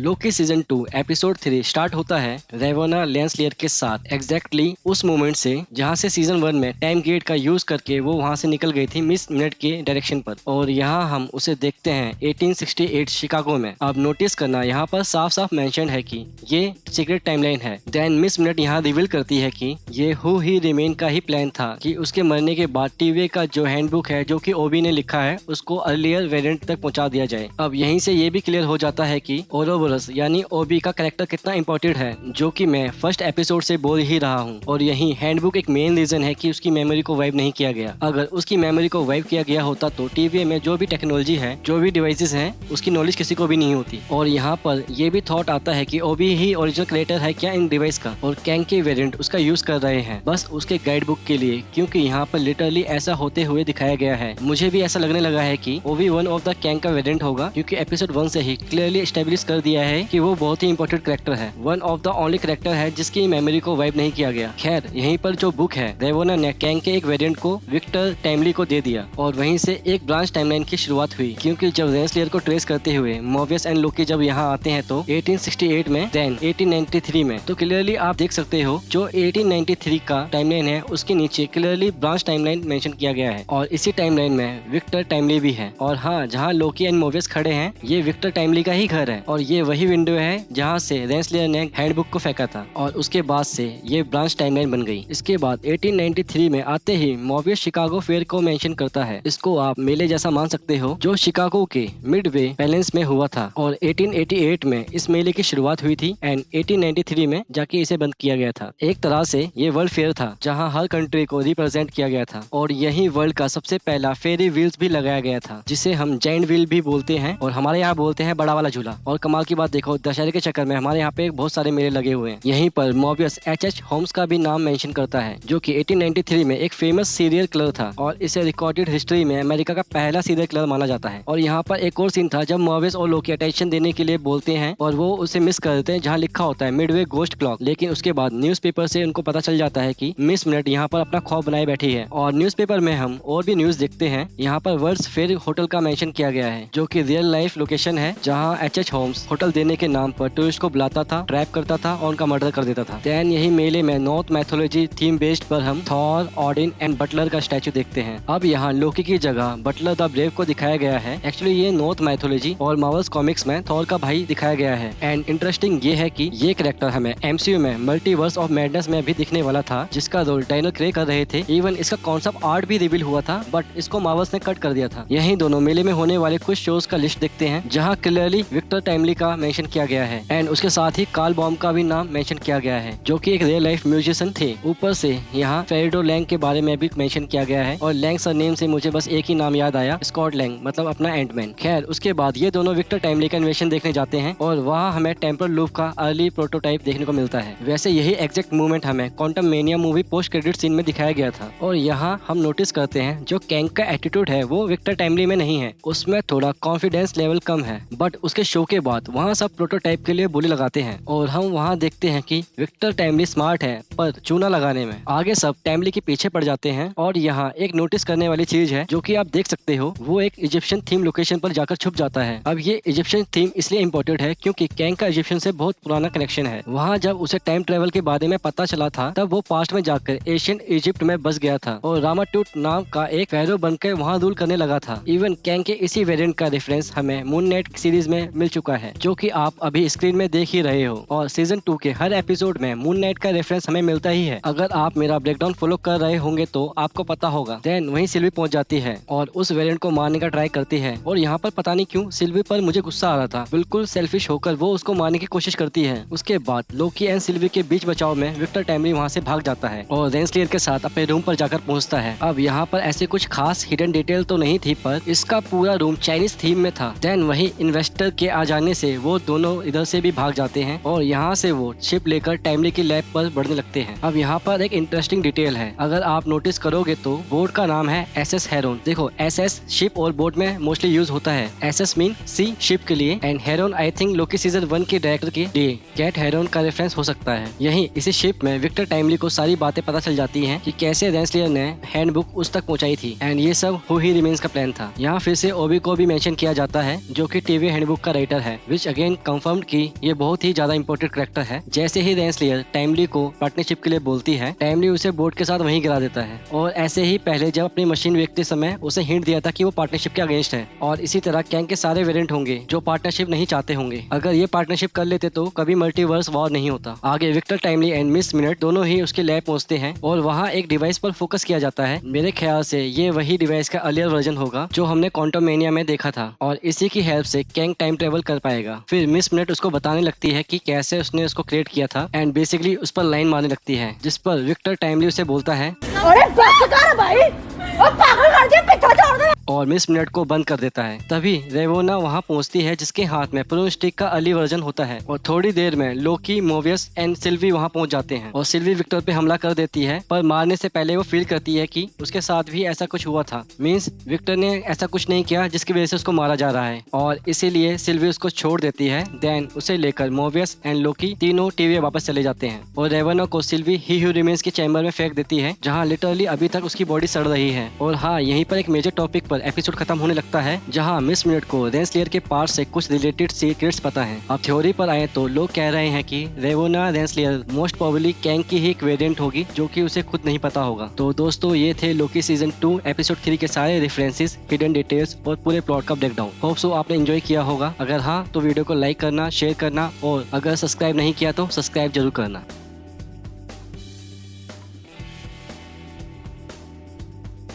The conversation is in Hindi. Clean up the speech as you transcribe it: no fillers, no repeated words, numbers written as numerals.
लोकी सीजन 2 एपिसोड 3 स्टार्ट होता है रेवोना लेंसलेयर के साथ एग्जैक्टली उस मोमेंट से जहां से सीजन 1 में टाइम गेट का यूज करके वो वहां से निकल गई थी मिस मिनट के डायरेक्शन पर, और यहां हम उसे देखते हैं 1868 शिकागो में। अब नोटिस करना यहाँ पर साफ साफ मेंशन है कि ये सीक्रेट टाइमलाइन है। देन मिस मिनट यहाँ रिवील करती है कि ये हु ही रिमेन का ही प्लान था कि उसके मरने के बाद टीवी का जो हैंडबुक है जो कि ओबी ने लिखा है उसको अर्लियर वेरिएंट तक पहुंचा दिया जाए। अब यहीं से ये भी क्लियर हो जाता है कि ओरोबोरस यानी ओबी का कैरेक्टर कितना इंपॉर्टेंट है, जो कि मैं फर्स्ट एपिसोड से बोल ही रहा हूँ। और यही हैंडबुक एक मेन रीजन है कि उसकी मेमोरी को वाइप नहीं किया गया। अगर उसकी मेमोरी को वाइप किया गया होता तो टीवी में जो भी टेक्नोलॉजी है, जो भी डिवाइसेस हैं, उसकी नॉलेज किसी को भी नहीं होती। और यहाँ पर यह भी थॉट आता है कि ओबी ही ओरिजिनल क्रिएटर है क्या इन डिवाइस का, और कैंग के वेरिएंट उसका यूज कर रहे हैं बस उसके गाइड बुक के लिए, क्योंकि यहाँ पर लिटरली ऐसा होते हुए दिखाया गया है। मुझे भी ऐसा लगने लगा है कि ओबी वन ऑफ द कैंग का वेरिएंट होगा, क्योंकि एपिसोड 1 से ही क्लियरली एस्टेब्लिश कर दिया है कि वो बहुत ही इंपॉर्टेंट कैरेक्टर है, one of the only character है जिसकी मेमोरी को वाइप नहीं किया गया। खैर यहीं पर जो बुक है रेवोना ने कैंग के एक वेरिएंट को विक्टर टाइमली को दे दिया, और वहीं से एक ब्रांच टाइमलाइन की शुरुआत हुई। क्योंकि जब रेंसलेयर को ट्रेस करते हुए मोबियस एंड लोकी जब यहाँ आते हैं तो 1868 में, देन 1893 में, तो क्लियरली आप देख सकते हो जो 1893 का टाइमलाइन है उसके नीचे क्लियरली ब्रांच टाइमलाइन मेंशन किया गया है, और इसी टाइमलाइन में विक्टर टाइमली भी है। और हाँ, जहाँ लोकी एंड मोबियस खड़े हैं ये विक्टर टाइमली का ही घर है, और ये वही विंडो है जहाँ से रेंसलेयर ने हैंडबुक को फेंका था, और उसके बाद से ये ब्रांच टाइमलाइन बन गई। इसके बाद 1893 में आते ही मोबियस शिकागो फेयर को मेंशन करता है। इसको आप मेले जैसा मान सकते हो जो शिकागो के मिडवे पैलेस में हुआ था, और 1888 में इस मेले की शुरुआत हुई थी एंड 1893 में जाके इसे बंद किया गया था। एक तरह से ये वर्ल्ड फेयर था जहाँ हर कंट्री को रिप्रेजेंट किया गया था, और यही वर्ल्ड का सबसे पहला फेरी व्हील्स भी लगाया गया था जिसे हम जायंट व्हील भी बोलते हैं, और हमारे यहाँ बोलते हैं बड़ा वाला झूला। और कमाल की बात देखो, दशहरे के चक्कर में हमारे यहाँ पे बहुत सारे मेले लगे हुए हैं। यहीं पर मोबियस एच होम्स का भी नाम मेंशन करता है, जो कि 1893 में एक फेमस सीरियल किलर था, और इसे रिकॉर्डेड हिस्ट्री में अमेरिका का पहला सीरियल किलर माना जाता है। और यहाँ पर एक और सीन था जब मोबियस और लोकी अटेंशन देने के लिए बोलते हैं और वो उसे मिस कर देते हैं जहाँ लिखा होता है मिडवे गोस्ट क्लॉक, लेकिन उसके बाद न्यूज़पेपर से उनको पता चल जाता है कि मिस मिनट यहाँ पर अपना खौफ बनाए बैठी है। और न्यूज़पेपर में हम और भी न्यूज देखते हैं, यहाँ पर वर्ल्ड्स फेयर होटल का मेंशन किया गया है, जो कि रियल लाइफ लोकेशन है जहाँ एच होम्स होटल देने के नाम पर टूरिस्ट को बुलाता था, ट्रैप करता था और उनका मर्डर कर देता था। देन यही मेले में नॉर्थ मैथोलॉजी थीम बेस्ड पर हम थॉर, ऑडिन एंड बटलर का स्टैचू देखते हैं। अब यहाँ लोकी की जगह बटलर द ब्रेव को दिखाया गया है। एक्चुअली ये नॉर्थ मैथोलॉजी और मार्वल्स कॉमिक्स में थॉर का भाई दिखाया गया है। एंड इंटरेस्टिंग ये है कि ये कैरेक्टर हमें एमसीयू में मल्टीवर्स ऑफ मैडनेस में भी दिखने वाला था, जिसका रोल डायनल क्रे कर रहे थे। इवन इसका कॉन्सेप्ट आर्ट भी रिवील हुआ था, बट इसको मार्वल्स ने कट कर दिया था। यही दोनों मेले में होने वाले कुछ शोज का लिस्ट देखते हैं जहाँ क्लियरली विक्टर टाइमली का मेंशन किया गया है, एंड उसके साथ ही कार्ल बॉम का भी नाम मेंशन किया गया है, जो कि एक रियल लाइफ म्यूजिशियन थे। ऊपर से यहाँ फेरिडो लैंग के बारे में भी मेंशन किया गया है, और लैंग सर नेम से मुझे बस एक ही नाम याद आया, स्कॉट लैंग, मतलब अपना एंटमैन। खैर उसके बाद ये दोनों विक्टर टाइमली का इन्वेशन देखने जाते हैं, और वहाँ हमें टेम्पल लूप का अर्ली प्रोटोटाइप देखने को मिलता है। वैसे यही एग्जैक्ट मूवमेंट हमें Quantumania movie post credit scene में दिखाया गया था। और यहाँ हम नोटिस करते हैं जो कैंग का एटीट्यूड है वो विक्टर टाइमली में नहीं है, उसमें थोड़ा कॉन्फिडेंस लेवल कम है, बट उसके शो के बाद वहाँ सब प्रोटोटाइप के लिए बोली लगाते हैं, और हम वहाँ देखते हैं कि विक्टर टाइमली स्मार्ट है पर चूना लगाने में आगे सब टाइमली के पीछे पड़ जाते हैं। और यहाँ एक नोटिस करने वाली चीज है जो कि आप देख सकते हो, वो एक इजिप्शियन थीम लोकेशन पर जाकर छुप जाता है। अब ये इजिप्शियन थीम इसलिए इम्पोर्टेंट है क्योंकि कैंग का इजिप्शियन से बहुत पुराना कनेक्शन है। वहाँ जब उसे टाइम ट्रेवल के बारे में पता चला था तब वो पास्ट में जाकर एशियन इजिप्ट में बस गया था, और रामाटूट नाम का एक फेरो बनकर वहाँ रूल करने लगा था। इवन कैंग के इसी वेरिएंट का रेफरेंस हमें मून नाइट सीरीज में मिल चुका है, जो कि आप अभी स्क्रीन में देख ही रहे हो, और सीजन 2 के हर एपिसोड में मून नाइट का रेफरेंस हमें मिलता ही है। अगर आप मेरा ब्रेकडाउन फॉलो कर रहे होंगे तो आपको पता होगा। देन वहीं सिल्वी पहुंच जाती है और उस वेरिएंट को मारने का ट्राई करती है, और यहाँ पर पता नहीं क्यों सिल्वी पर मुझे गुस्सा आ रहा था। बिल्कुल सेल्फिश होकर वो उसको मारने की कोशिश करती है। उसके बाद लोकी एंड सिल्वी के बीच बचाव में विक्टर टाइमली वहाँ से भाग जाता है और रेंसलेयर के साथ अपने रूम पर जाकर पहुँचता है। अब यहाँ पर ऐसे कुछ खास हिडन डिटेल तो नहीं थी, पर इसका पूरा रूम चाइनीज थीम में था। देन वही इन्वेस्टर के आ जाने से वो दोनों इधर से भी भाग जाते हैं, और यहाँ से वो शिप लेकर टाइमली की लैब पर बढ़ने लगते हैं। अब यहाँ पर एक इंटरेस्टिंग डिटेल है, अगर आप नोटिस करोगे तो बोट का नाम है SS हेरोन। देखो SS शिप और बोट में मोस्टली यूज होता है। SS मीन सी शिप के लिए, and Heron I think Loki season 1 के डायरेक्टर के लिए कैट हेरोन का रेफरेंस हो सकता है। यही इसी शिप में विक्टर टाइमली को सारी बातें पता चल जाती हैं कि कैसे रेंसलेयर ने हैंडबुक उस तक पहुंचाई थी, एंड ये सब हु ही रिमेन्स का प्लान था। यहाँ फिर से ओबी को भी मेंशन किया जाता है, जो कि टीवी हैंडबुक का राइटर है, विच अगेन कंफर्म्ड कि ये बहुत ही ज्यादा इंपॉर्टेंट कैरेक्टर है। जैसे ही रेंसलेयर टाइमली को पार्टनरशिप के लिए बोलती है, टाइमली उसे बोर्ड के साथ वहीं गिरा देता है। और ऐसे ही पहले जब अपनी मशीन देखते समय उसे हिंट दिया था कि वो पार्टनरशिप के अगेंस्ट है। और इसी तरह कैंग के सारे वेरिएंट होंगे जो पार्टनरशिप नहीं चाहते होंगे। अगर ये पार्टनरशिप कर लेते तो कभी मल्टीवर्स वॉर नहीं होता। आगे Victor Timely and Miss Minute दोनों ही उसके लैब पहुंचते हैं और वहाँ एक डिवाइस पर फोकस किया जाता है। मेरे ख्याल से ये वही डिवाइस का अर्लियर वर्जन होगा जो हमने क्वांटममेनिया में देखा था, और इसी की हेल्प से कैंग टाइम ट्रेवल कर पाएगा। फिर मिस मिनट उसको बताने लगती है कि कैसे उसने उसको क्रिएट किया था एंड बेसिकली उस पर लाइन मारने लगती है, जिस पर विक्टर टाइमली उसे बोलता है, अरे बस कर भाई, अब पागल कर दिया, पीछे छोड़ दे। और मिस मिनट को बंद कर देता है। तभी रेवोना वहाँ पहुँचती है जिसके हाथ में प्रून स्टिक का अर्ली वर्जन होता है। और थोड़ी देर में लोकी, मोवियस एंड सिल्वी वहाँ पहुँच जाते हैं और सिल्वी विक्टर पे हमला कर देती है, पर मारने से पहले वो फील करती है कि उसके साथ भी ऐसा कुछ हुआ था। मींस विक्टर ने ऐसा कुछ नहीं किया जिसकी वजह से उसको मारा जा रहा है, और इसीलिए सिल्वी उसको छोड़ देती है। देन उसे लेकर मोवियस एंड लोकी तीनों टीवी वापस चले जाते हैं और रेवोना को सिल्वी ही हू रिमेन्स के चैम्बर में फेंक देती है, जहाँ लिटरली अभी तक उसकी बॉडी सड़ रही है। और हाँ, यहीं पर एक मेजर टॉपिक पर एपिसोड खत्म होने लगता है, जहां मिस मिनट को रेंसलेयर के पार्ट से कुछ रिलेटेड सीक्रेट्स पता है। अब थ्योरी पर आए तो लोग कह रहे हैं कि रेवोना रेंसलेयर मोस्ट प्रोबेबली कैंग की ही एक वेरिएंट होगी जो कि उसे खुद नहीं पता होगा। तो दोस्तों, ये थे लोकी सीजन 2 एपिसोड 3 के सारे रेफरेंसेस, हिडन डिटेल्स और पूरे प्लॉट का ब्रेकडाउन। होप सो आपने एंजॉय किया होगा। अगर हाँ तो वीडियो को लाइक करना, शेयर करना, और अगर सब्सक्राइब नहीं किया तो सब्सक्राइब जरूर करना।